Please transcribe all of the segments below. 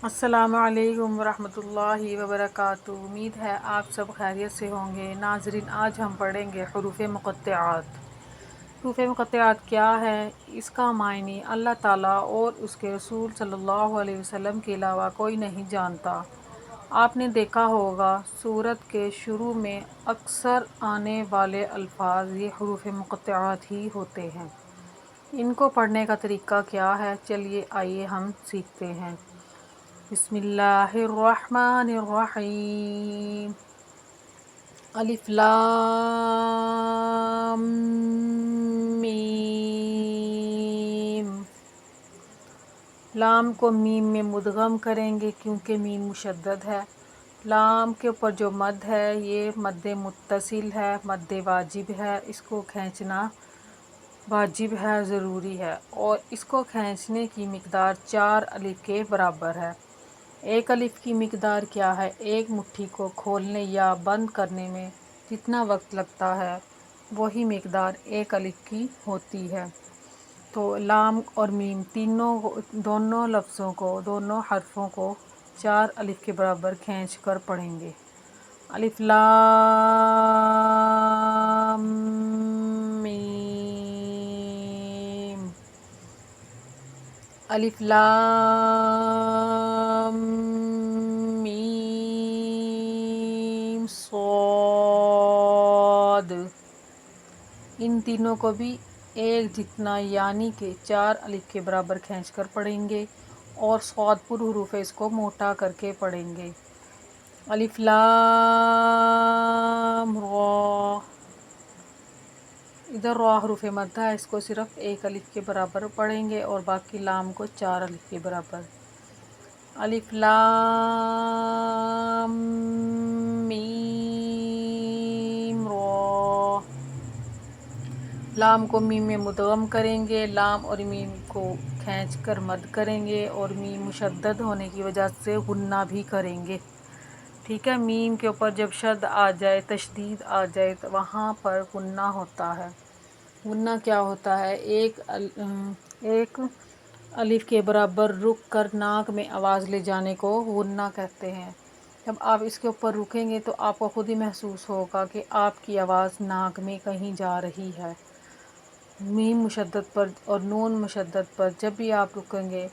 السلام علیکم ورحمۃ اللہ وبرکاتہ۔ امید ہے آپ سب خیریت سے ہوں گے۔ ناظرین، آج ہم پڑھیں گے حروف مقطعات۔ حروف مقطعات کیا ہے، اس کا معنی اللہ تعالیٰ اور اس کے رسول صلی اللہ علیہ وسلم کے علاوہ کوئی نہیں جانتا۔ آپ نے دیکھا ہوگا سورت کے شروع میں اکثر آنے والے الفاظ یہ حروف مقطعات ہی ہوتے ہیں۔ ان کو پڑھنے کا طریقہ کیا ہے، چلیے آئیے ہم سیکھتے ہیں۔ بسم اللہ الرحمن الرحیم۔ الف لام میم۔ لام کو میم میں مدغم کریں گے کیونکہ میم مشدد ہے۔ لام کے اوپر جو مد ہے یہ مد متصل ہے، مد واجب ہے، اس کو کھینچنا واجب ہے، ضروری ہے، اور اس کو کھینچنے کی مقدار 4 الف کے برابر ہے۔ ایک الف کی مقدار کیا ہے؟ ایک مٹھی کو کھولنے یا بند کرنے میں جتنا وقت لگتا ہے وہی مقدار ایک الف کی ہوتی ہے۔ تو لام اور میم دونوں لفظوں کو، دونوں حرفوں کو 4 الف کے برابر کھینچ کر پڑھیں گے۔ الف لام میم۔ الف لام میم صاد۔ ان تینوں کو بھی ایک جتنا یعنی کہ 4 الف کے برابر کھینچ کر پڑھیں گے اور صاد پر حروف اس کو موٹا کر کے پڑھیں گے۔ الف لام را۔ ادھر را حروف مد ہے، اس کو صرف 1 الف کے برابر پڑھیں گے اور باقی لام کو 4 الف کے برابر۔ الف لام میم را۔ لام کو میم میں مدغم کریں گے، لام اور میم کو کھینچ کر مد کریں گے اور میم مشدد ہونے کی وجہ سے غنہ بھی کریں گے۔ ٹھیک ہے، میم کے اوپر جب شد آ جائے، تشدید آ جائے تو وہاں پر غنہ ہوتا ہے۔ غنہ کیا ہوتا ہے؟ ایک الف کے برابر رک کر ناک میں آواز لے جانے کو غنہ کہتے ہیں۔ جب آپ اس کے اوپر رکیں گے تو آپ کو خود ہی محسوس ہوگا کہ آپ کی آواز ناک میں کہیں جا رہی ہے۔ میم مشدد پر اور نون مشدد پر جب بھی آپ رکیں گے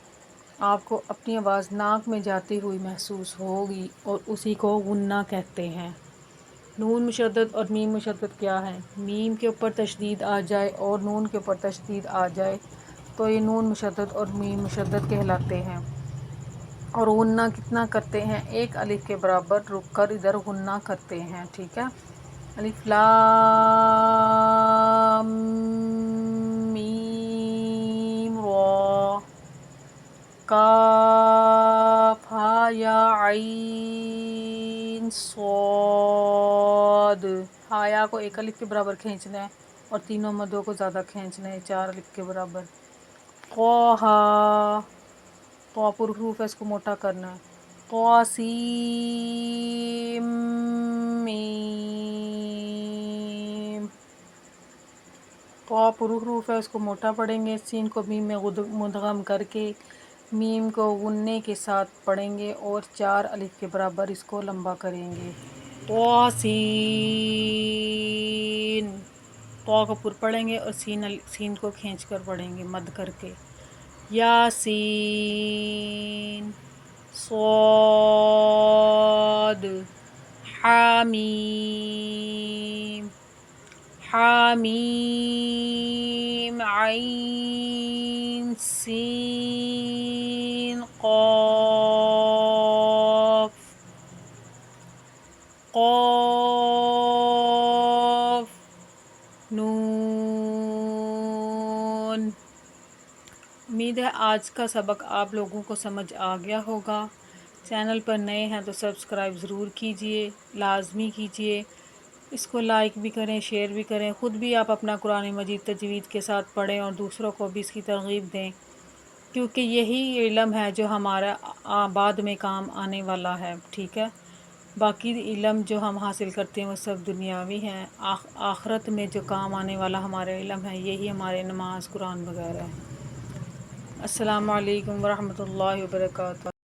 آپ کو اپنی آواز ناک میں جاتی ہوئی محسوس ہوگی اور اسی کو غنہ کہتے ہیں۔ نون مشدد اور میم مشدد کیا ہے؟ میم کے اوپر تشدید آ جائے اور نون کے اوپر تشدید آ جائے تو یہ نون مشدد اور میم مشدد کہلاتے ہیں۔ اور غنہ کتنا کرتے ہیں؟ 1 الف کے برابر رک کر ادھر غنہ کرتے ہیں۔ ٹھیک ہے، الف لام میم را۔ کاف ہا یا عین صاد۔ ہا یا کو 1 الف کے برابر کھینچنا ہے اور تینوں مدوں کو زیادہ کھینچنا ہے 4 الف کے برابر۔ طٰہٰ۔ طٰ پر حروف ہے، اس کو موٹا کرنا ہے۔ طاسیم میم۔ طٰ پر حروف ہے، اس کو موٹا پڑھیں گے۔ سین کو میم میں مدغم کر کے میم کو غنّے کے ساتھ پڑھیں گے اور 4 الف کے برابر اس کو لمبا کریں گے۔ طاسین۔ طٰ کو پر پڑھیں گے اور سین کو کھینچ کر پڑھیں گے مد کر کے۔ یاسین۔ صاد۔ حامیم۔ حامیم عین سین قاف۔ قاف نون۔ امید ہے آج کا سبق آپ لوگوں کو سمجھ آ گیا ہوگا۔ چینل پر نئے ہیں تو سبسکرائب ضرور کیجئے، لازمی کیجئے۔ اس کو لائک بھی کریں، شیئر بھی کریں، خود بھی آپ اپنا قرآن مجید تجوید کے ساتھ پڑھیں اور دوسروں کو بھی اس کی ترغیب دیں، کیونکہ یہی علم ہے جو ہمارا بعد میں کام آنے والا ہے۔ ٹھیک ہے، باقی علم جو ہم حاصل کرتے ہیں وہ سب دنیاوی ہیں، آخرت میں جو کام آنے والا ہمارا علم ہے یہی ہمارے نماز، قرآن وغیرہ ہے۔ السلام علیکم ورحمۃ اللہ وبرکاتہ۔